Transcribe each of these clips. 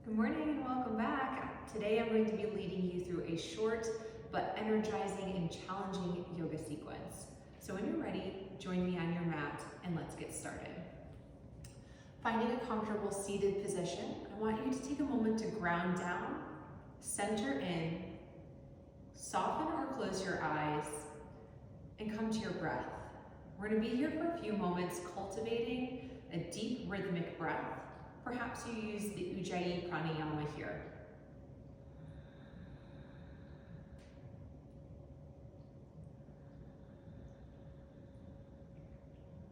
Good morning and welcome back. Today I'm going to be leading you through a short but energizing and challenging yoga sequence. So when you're ready, join me on your mat and let's get started. Finding a comfortable seated position, I want you to take a moment to ground down, center in, soften or close your eyes, and come to your breath. We're going to be here for a few moments cultivating a deep rhythmic breath. Perhaps you use the Ujjayi Pranayama here.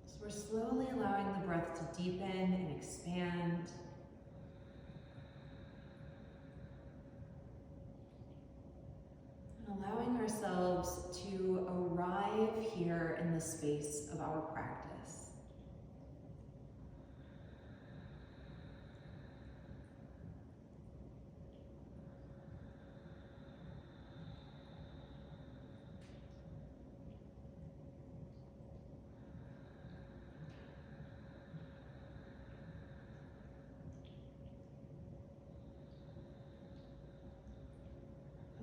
So we're slowly allowing the breath to deepen and expand. And allowing ourselves to arrive here in the space of our practice.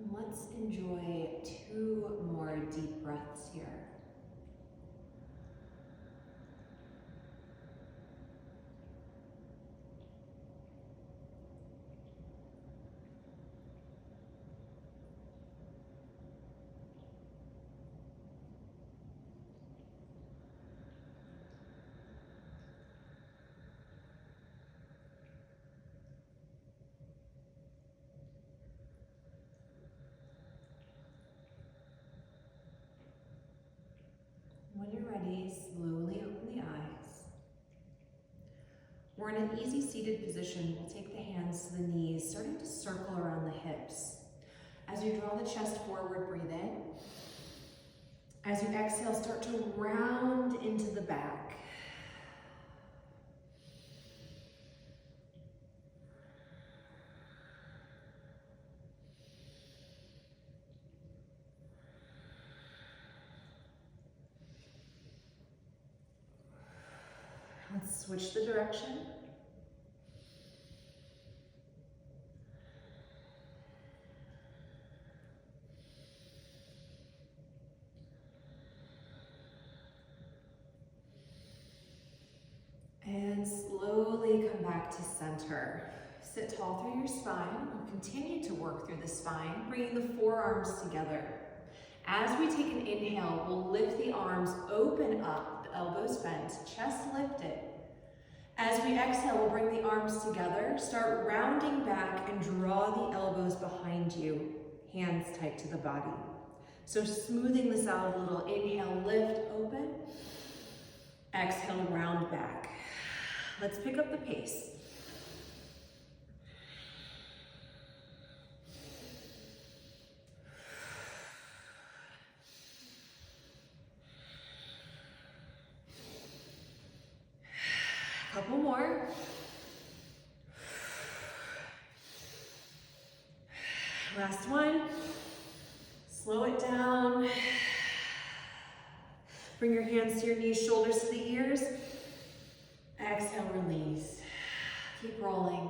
And let's enjoy 2 more deep breaths here. When you're ready, slowly open the eyes. We're in an easy seated position. We'll take the hands to the knees, starting to circle around the hips. As you draw the chest forward, breathe in. As you exhale, start to round into the back. Let's switch the direction. And slowly come back to center. Sit tall through your spine. We'll continue to work through the spine, bringing the forearms together. As we take an inhale, we'll lift the arms, open up, the elbows bent, chest lifted. As we exhale, we'll bring the arms together, start rounding back and draw the elbows behind you, hands tight to the body. So smoothing this out a little, inhale, lift, open. Exhale, round back. Let's pick up the pace. Couple more. Last one. Slow it down. Bring your hands to your knees, shoulders to the ears. Exhale, release. Keep rolling.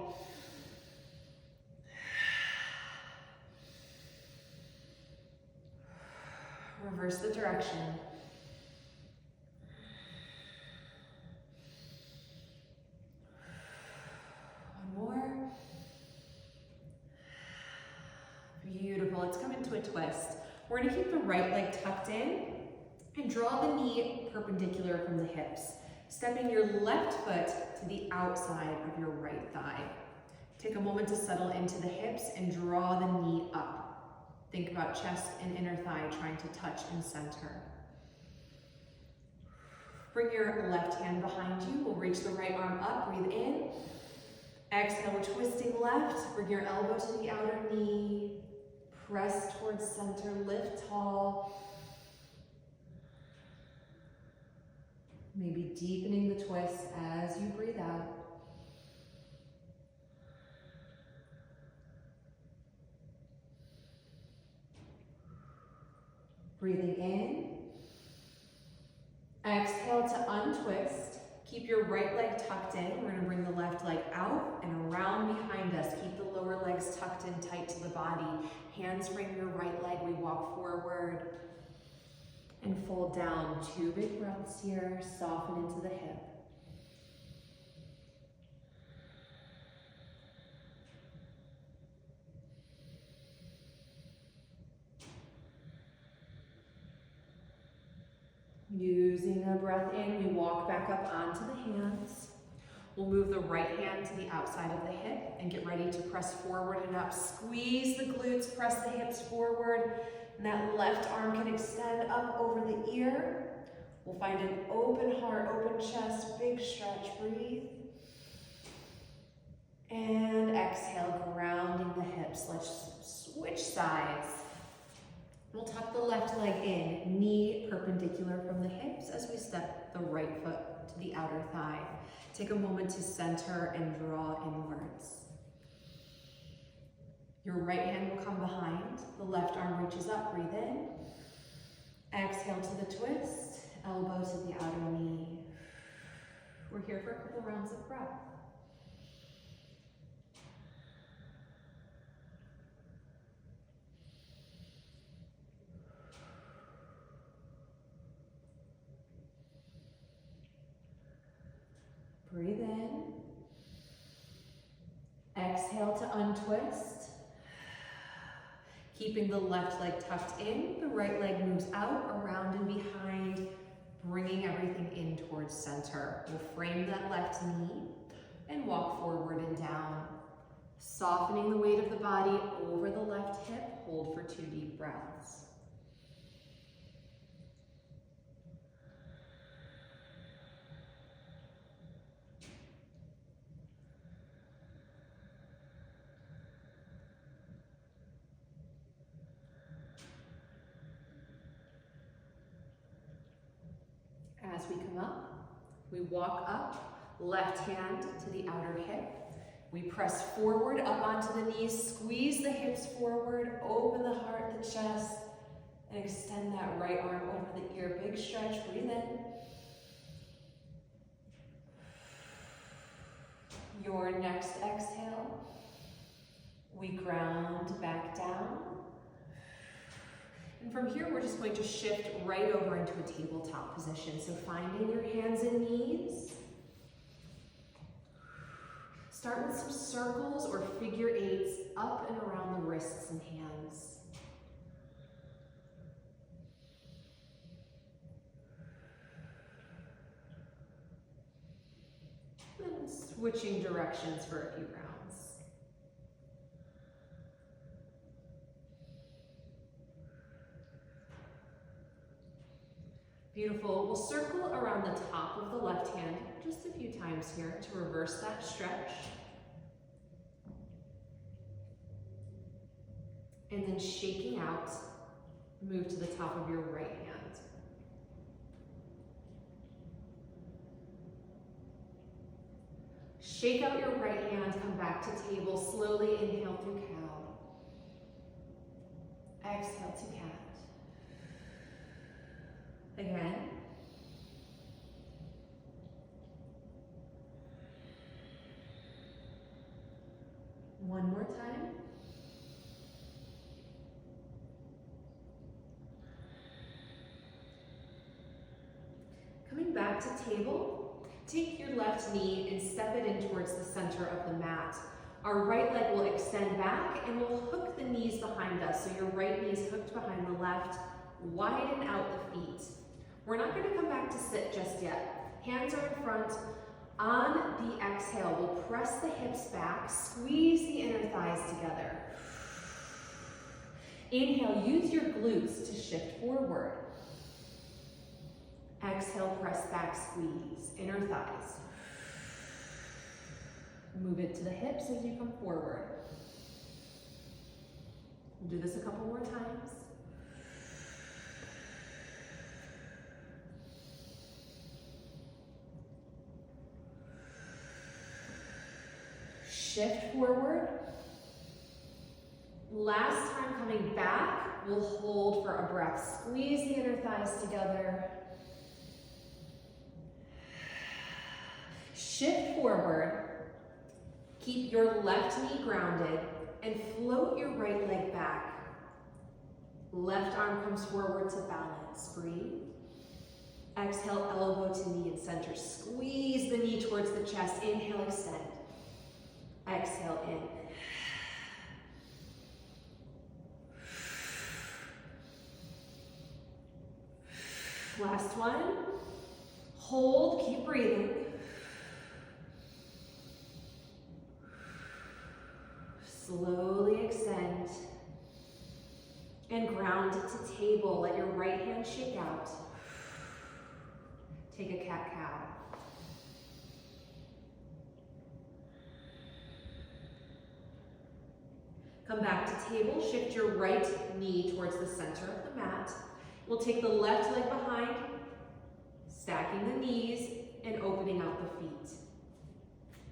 Reverse the direction. Beautiful. Let's come into a twist. We're going to keep the right leg tucked in and draw the knee perpendicular from the hips, stepping your left foot to the outside of your right thigh. Take a moment to settle into the hips and draw the knee up. Think about chest and inner thigh trying to touch and center. Bring your left hand behind you. We'll reach the right arm up. Breathe in. Exhale, we're twisting left. Bring your elbow to the outer knee. Press towards center, lift tall. Maybe deepening the twist as you breathe out. Breathing in. Exhale to untwist. Keep your right leg tucked in. We're going to bring the left leg out and around behind us. Keep ribs tucked in tight to the body. Hands frame your right leg, we walk forward and fold down. 2 big breaths here, soften into the hip. Using a breath in, we walk back up onto the hands. We'll move the right hand to the outside of the hip and get ready to press forward and up. Squeeze the glutes, press the hips forward, and that left arm can extend up over the ear. We'll find an open heart, open chest, big stretch, breathe. And exhale, grounding the hips. Let's switch sides. We'll tuck the left leg in, knee perpendicular from the hips as we step the right foot to the outer thigh. Take a moment to center and draw inwards. Your right hand will come behind, the left arm reaches up, breathe in. Exhale to the twist, elbow to the outer knee. We're here for a couple rounds of breath. Breathe in. Exhale to untwist. Keeping the left leg tucked in, the right leg moves out, around and behind, bringing everything in towards center. We'll frame that left knee and walk forward and down. Softening the weight of the body over the left hip, hold for 2 deep breaths. As we come up, we walk up, left hand to the outer hip. We press forward up onto the knees, squeeze the hips forward, open the heart, the chest, and extend that right arm over the ear. Big stretch, breathe in. Your next exhale, we ground back down. And from here, we're just going to shift right over into a tabletop position. So finding your hands and knees. Start with some circles or figure eights up and around the wrists and hands. And switching directions for a few rounds. Beautiful. We'll circle around the top of the left hand just a few times here to reverse that stretch. And then shaking out, move to the top of your right hand. Shake out your right hand, come back to table. Slowly inhale through cow. Exhale to cat. Again. One more time. Coming back to table, take your left knee and step it in towards the center of the mat. Our right leg will extend back and we'll hook the knees behind us. So your right knee is hooked behind the left. Widen out the feet. We're not going to come back to sit just yet. Hands are in front. On the exhale, we'll press the hips back, squeeze the inner thighs together. Inhale, use your glutes to shift forward. Exhale, press back, squeeze, inner thighs. Move it to the hips as you come forward. We'll do this a couple more times. Shift forward. Last time coming back, we'll hold for a breath. Squeeze the inner thighs together. Shift forward. Keep your left knee grounded and float your right leg back. Left arm comes forward to balance. Breathe. Exhale, elbow to knee and center. Squeeze the knee towards the chest. Inhale, extend. Exhale, in. Last one. Hold, keep breathing. Slowly extend. And ground it to table. Let your right hand shake out. Take a cat-cow. Come back to table. Shift your right knee towards the center of the mat. We'll take the left leg behind, stacking the knees and opening out the feet.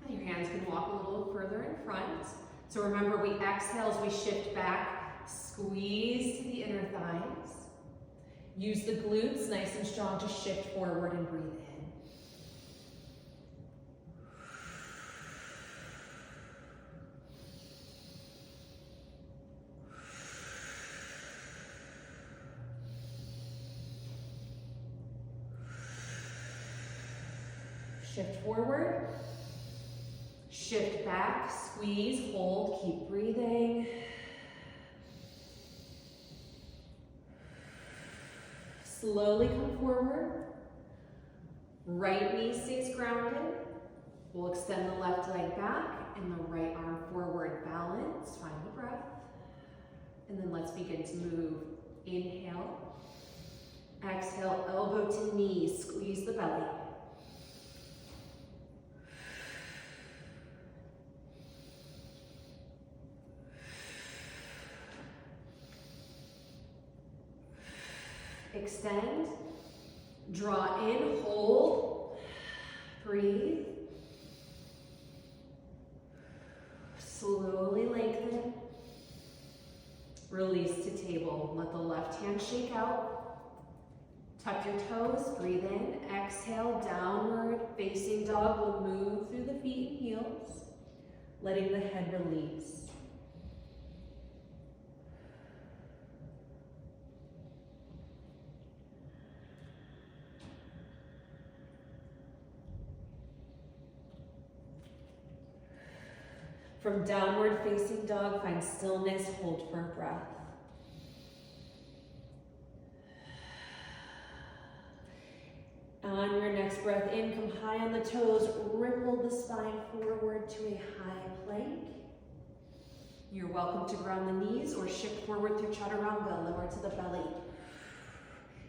Your hands can walk a little further in front. So remember, we exhale as we shift back, squeeze to the inner thighs. Use the glutes nice and strong to shift forward and breathe in. Shift forward, shift back, squeeze, hold, keep breathing. Slowly come forward. Right knee stays grounded. We'll extend the left leg back and the right arm forward. Balance, find the breath. And then let's begin to move. Inhale. Exhale, elbow to knee, squeeze the belly. Extend, draw in, hold, breathe. Slowly lengthen. Release to table. Let the left hand shake out. Tuck your toes, breathe in. Exhale, downward facing dog. We'll move through the feet and heels, letting the head release. From downward facing dog, find stillness, hold for a breath. On your next breath in, come high on the toes, ripple the spine forward to a high plank. You're welcome to ground the knees or shift forward through chaturanga, lower to the belly.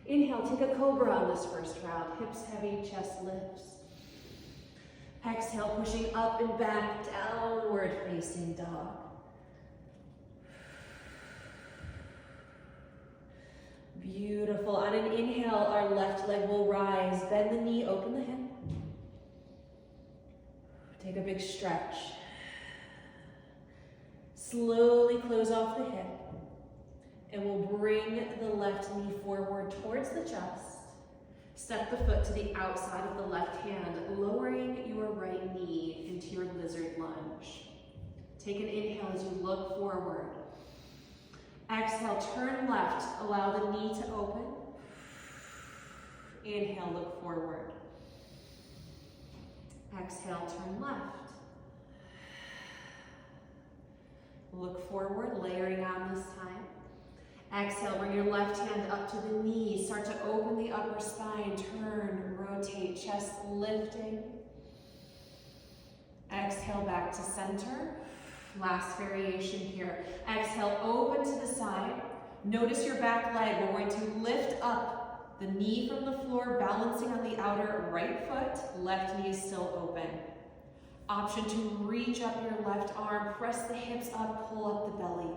Inhale, take a cobra on this first round, hips heavy, chest lifts. Exhale, pushing up and back, downward facing dog. Beautiful. On an inhale, our left leg will rise. Bend the knee, open the hip. Take a big stretch. Slowly close off the hip. And we'll bring the left knee forward towards the chest. Step the foot to the outside of the left hand, lowering your right knee into your lizard lunge. Take an inhale as you look forward. Exhale, turn left, allow the knee to open. Inhale, look forward. Exhale, turn left. Look forward, layering on this time. Exhale, bring your left hand up to the knee. Start to open the upper spine. Turn, rotate, chest lifting. Exhale, back to center. Last variation here. Exhale, open to the side. Notice your back leg. We're going to lift up the knee from the floor, balancing on the outer right foot. Left knee is still open. Option to reach up your left arm. Press the hips up, pull up the belly.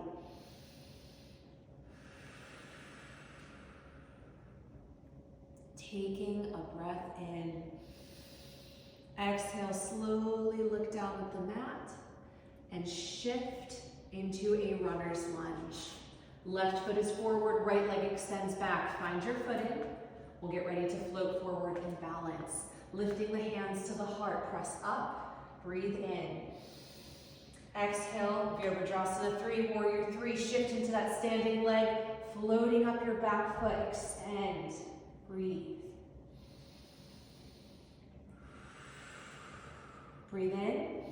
Taking a breath in. Exhale, slowly look down at the mat and shift into a runner's lunge. Left foot is forward, right leg extends back. Find your footing. We'll get ready to float forward and balance. Lifting the hands to the heart, press up, breathe in. Exhale, Virabhadrasana 3, Warrior 3. Shift into that standing leg, floating up your back foot. Extend. Breathe. Breathe in.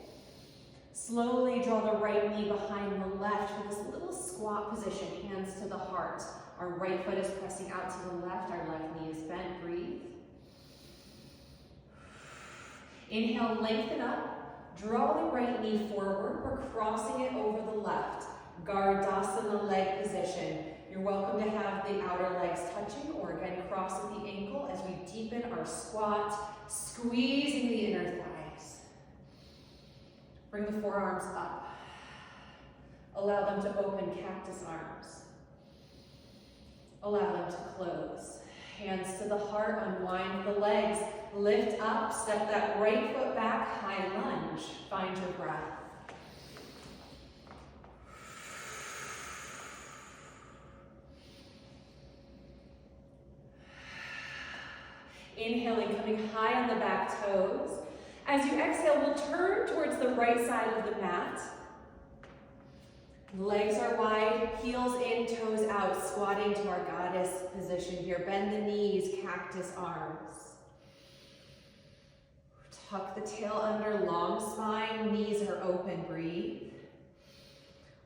Slowly draw the right knee behind the left for this little squat position, hands to the heart. Our right foot is pressing out to the left, our left knee is bent. Breathe. Inhale, lengthen up. Draw the right knee forward. We're crossing it over the left. Gardasana leg position. You're welcome to have the outer legs touching, or again, cross at the ankle as we deepen our squat, squeezing the inner thighs. Bring the forearms up. Allow them to open, cactus arms. Allow them to close. Hands to the heart, unwind the legs. Lift up, step that right foot back, high lunge. Find your breath. Inhaling, coming high on the back toes. As you exhale, we'll turn towards the right side of the mat. Legs are wide, heels in, toes out, squatting to our goddess position here. Bend the knees, cactus arms. Tuck the tail under, long spine, knees are open, breathe.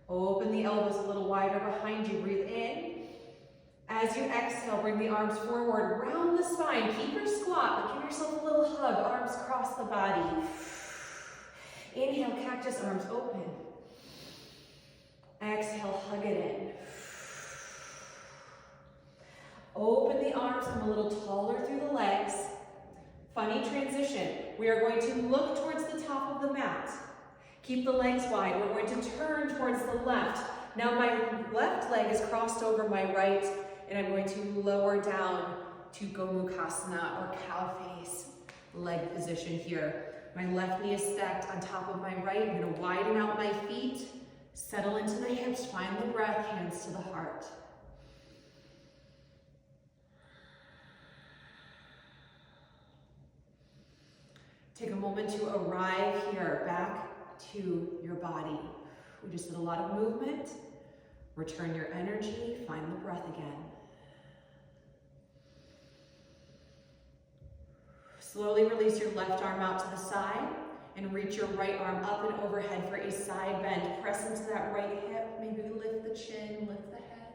Open the elbows a little wider behind you, breathe in. As you exhale, bring the arms forward, round the spine, keep your squat, but give yourself a little hug, arms cross the body. Inhale, cactus arms open. Exhale, hug it in. Open the arms, come a little taller through the legs. Funny transition. We are going to look towards the top of the mat. Keep the legs wide. We're going to turn towards the left. Now my left leg is crossed over my right, and I'm going to lower down to Gomukhasana, or cow face leg position here. My left knee is stacked on top of my right. I'm going to widen out my feet, settle into the hips, find the breath, hands to the heart. Take a moment to arrive here, back to your body. We just did a lot of movement. Return your energy, find the breath again. Slowly release your left arm out to the side and reach your right arm up and overhead for a side bend. Press into that right hip, maybe lift the chin, lift the head.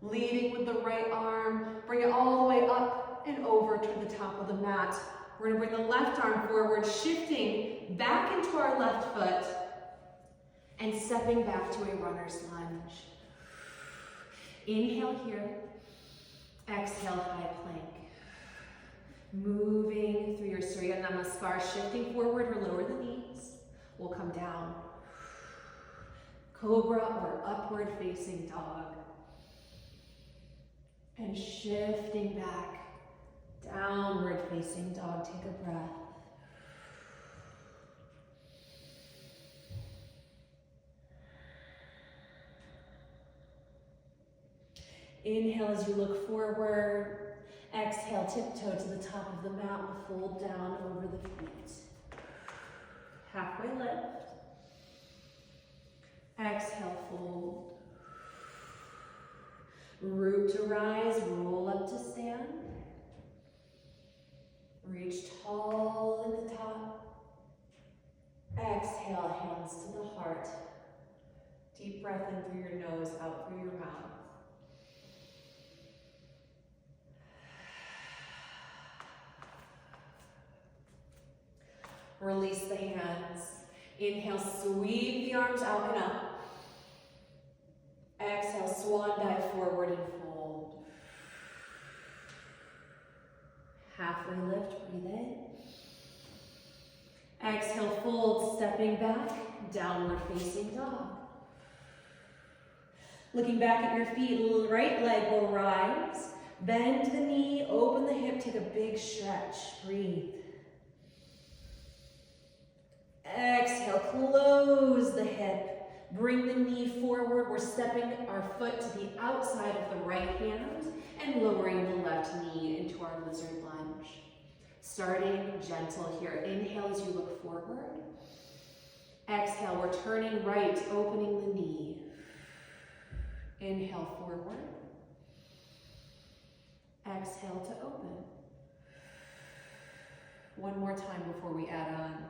Leading with the right arm, bring it all the way up and over to the top of the mat. We're going to bring the left arm forward, shifting back into our left foot and stepping back to a runner's lunge. Inhale here, exhale, high plank. Moving through your Surya Namaskar, shifting forward or lower the knees. We'll come down. Cobra or upward facing dog. And shifting back, downward facing dog. Take a breath. Inhale as you look forward. Exhale, tiptoe to the top of the mat. We'll fold down over the feet. Halfway lift. Exhale, fold. Root to rise, roll up to stand. Reach tall at the top. Exhale, hands to the heart. Deep breath in through your nose, out through your mouth. Release the hands. Inhale, sweep the arms out and up. Exhale, swan dive forward and fold. Halfway lift, breathe in. Exhale, fold, stepping back, downward facing dog. Looking back at your feet, right leg will rise. Bend the knee, open the hip, take a big stretch, breathe. Exhale, close the hip. Bring the knee forward. We're stepping our foot to the outside of the right hand and lowering the left knee into our lizard lunge. Starting gentle here. Inhale as you look forward. Exhale, we're turning right, opening the knee. Inhale forward. Exhale to open. One more time before we add on.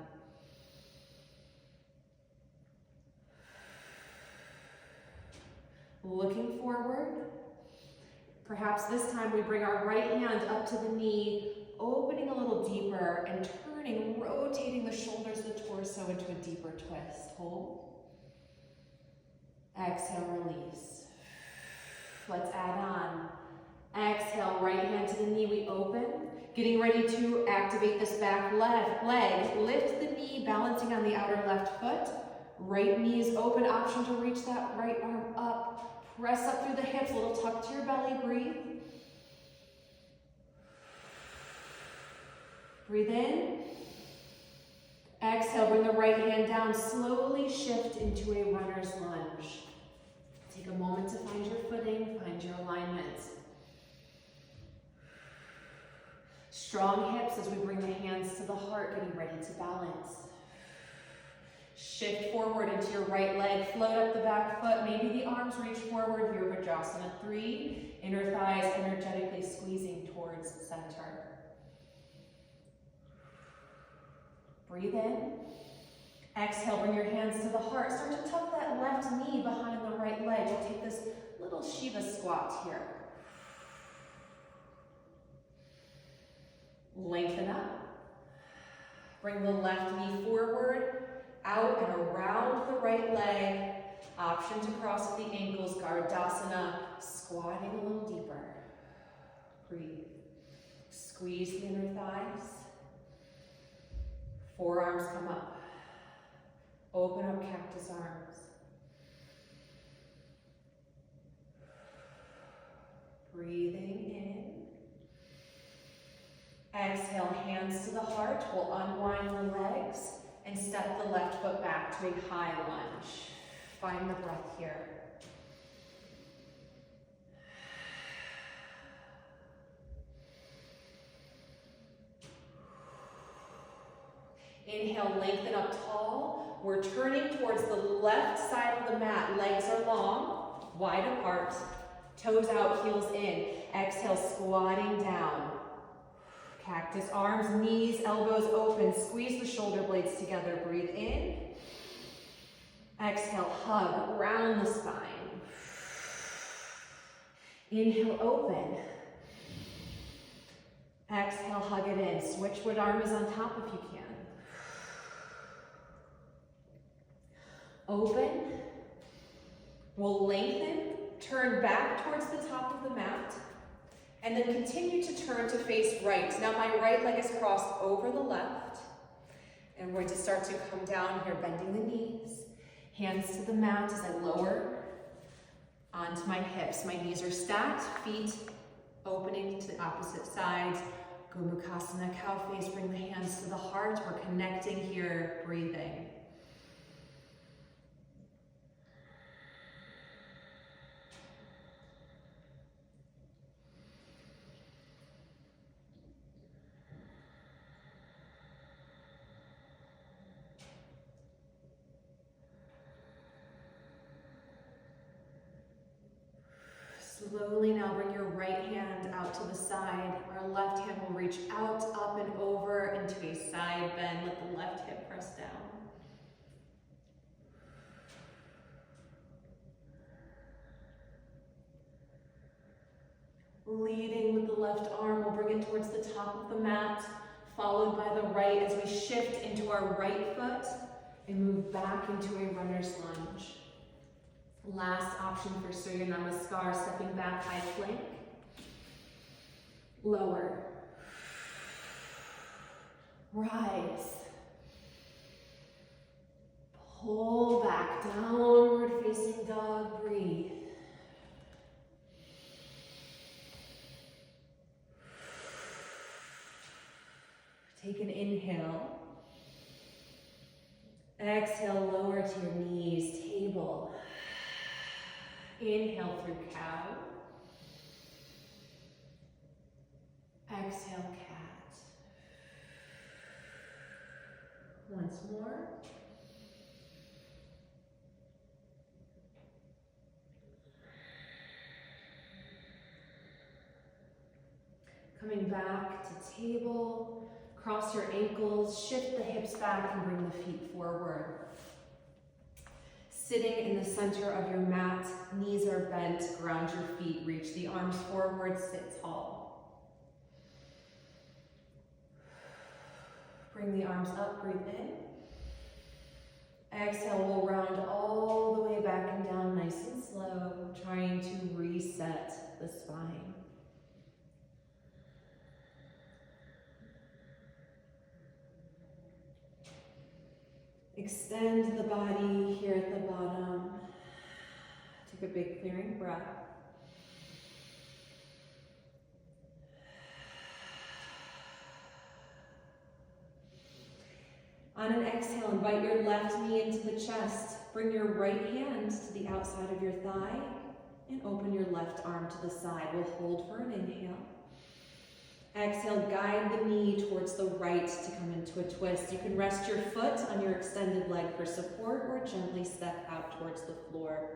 Looking forward. Perhaps this time we bring our right hand up to the knee, opening a little deeper and turning, rotating the shoulders, the torso into a deeper twist. Hold. Exhale, release. Let's add on. Exhale, right hand to the knee, we open. Getting ready to activate this back leg. Lift the knee, balancing on the outer left foot. Right knee is open, option to reach that right arm up. Press up through the hips, a little tuck to your belly, breathe. Breathe in. Exhale, bring the right hand down, slowly shift into a runner's lunge. Take a moment to find your footing, find your alignment. Strong hips as we bring the hands to the heart, getting ready to balance. Shift forward into your right leg, float up the back foot, maybe the arms reach forward, Virabhadrasana 3, inner thighs energetically squeezing towards center. Breathe in. Exhale, bring your hands to the heart. Start to tuck that left knee behind the right leg. We'll take this little Shiva squat here. Lengthen up. Bring the left knee forward, out and around the right leg. Option to cross the ankles, Garudasana, squatting a little deeper. Breathe. Squeeze the inner thighs. Forearms come up. Open up cactus arms. Breathing in. Exhale, hands to the heart. We'll unwind the legs and step the left foot back to a high lunge. Find the breath here. Inhale, lengthen up tall. We're turning towards the left side of the mat. Legs are long, wide apart. Toes out, heels in. Exhale, squatting down. Cactus arms, knees, elbows open. Squeeze the shoulder blades together. Breathe in. Exhale, hug around the spine. Inhale, open. Exhale, hug it in. Switch what arm is on top if you can. Open. We'll lengthen, turn back towards the top of the mat, and then continue to turn to face right. Now my right leg is crossed over the left, and we're going to start to come down here, bending the knees, hands to the mat as I lower onto my hips. My knees are stacked, feet opening to the opposite sides. Gomukhasana, cow face, bring the hands to the heart. We're connecting here, breathing. Slowly now bring your right hand out to the side. Our left hand will reach out, up and over into a side bend. Let the left hip press down. Leading with the left arm, we'll bring it towards the top of the mat, followed by the right as we shift into our right foot and move back into a runner's lunge. Last option for Surya Namaskar, stepping back, high plank. Lower. Rise. Pull back, downward facing dog, breathe. Take an inhale. Exhale, lower to your knees, table. Inhale through cow. Exhale, cat. once more. Coming back to table, cross your ankles, shift the hips back and bring the feet forward. Sitting in the center of your mat, knees are bent, ground your feet, reach the arms forward, sit tall. Bring the arms up, breathe in. Exhale, we'll round all the way back and down nice and slow, trying to reset the spine. Extend the body here at the bottom. Take a big clearing breath. On an exhale, invite your left knee into the chest. Bring your right hand to the outside of your thigh and open your left arm to the side. We'll hold for an inhale. Exhale, guide the knee towards the right to come into a twist. You can rest your foot on your extended leg for support or gently step out towards the floor.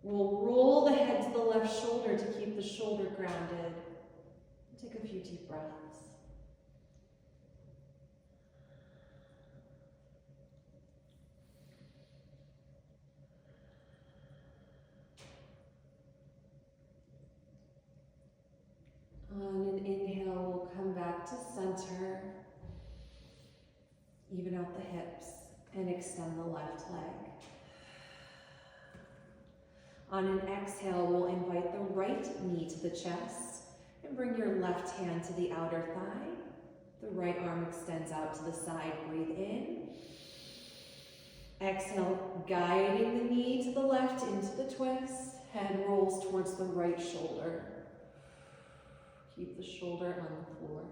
We'll roll the head to the left shoulder to keep the shoulder grounded. Take a few deep breaths. On an inhale, we'll come back to center, even out the hips, and extend the left leg. On an exhale, we'll invite the right knee to the chest and bring your left hand to the outer thigh. The right arm extends out to the side. Breathe in. Exhale, guiding the knee to the left into the twist. Head rolls towards the right shoulder. Keep the shoulder on the floor.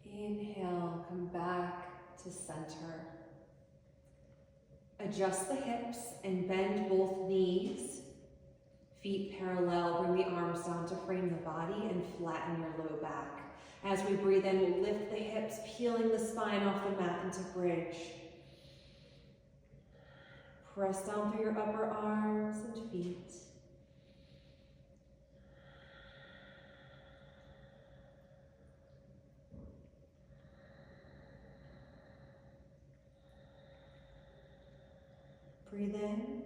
Inhale, come back to center. Adjust the hips and bend both knees. Feet parallel, bring the arms down to frame the body and flatten your low back. As we breathe in, we'll lift the hips, peeling the spine off the mat into bridge. Press down through your upper arms and feet. Breathe in.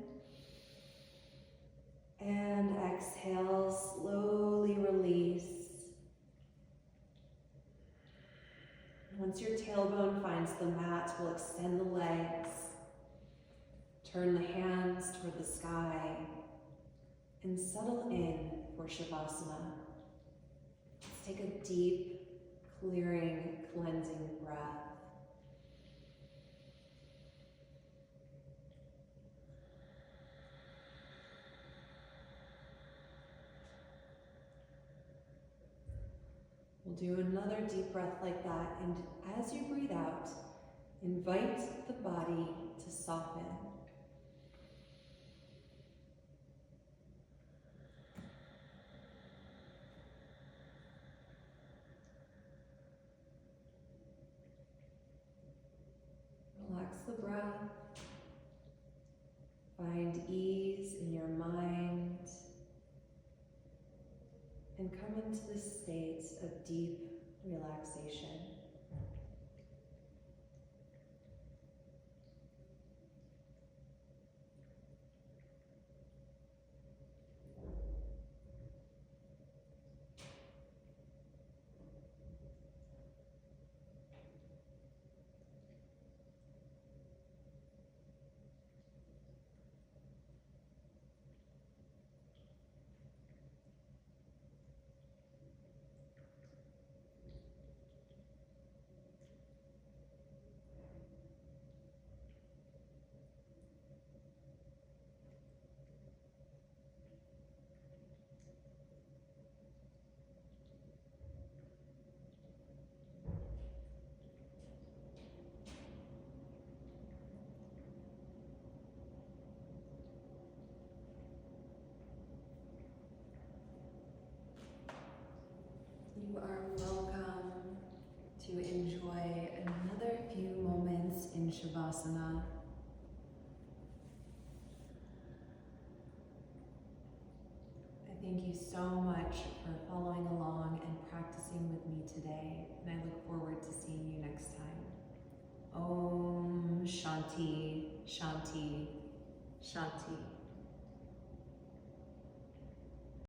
And exhale, slowly release. Once your tailbone finds the mat, we'll extend the legs. Turn the hands toward the sky and settle in for Shavasana. Let's take a deep, clearing, cleansing breath. We'll do another deep breath like that, and as you breathe out, invite the body to soften. Relax the breath. Find ease in your mind. And come into this state of deep relaxation. You are welcome to enjoy another few moments in Shavasana. I thank you so much for following along and practicing with me today, and I look forward to seeing you next time. Om Shanti, Shanti, Shanti.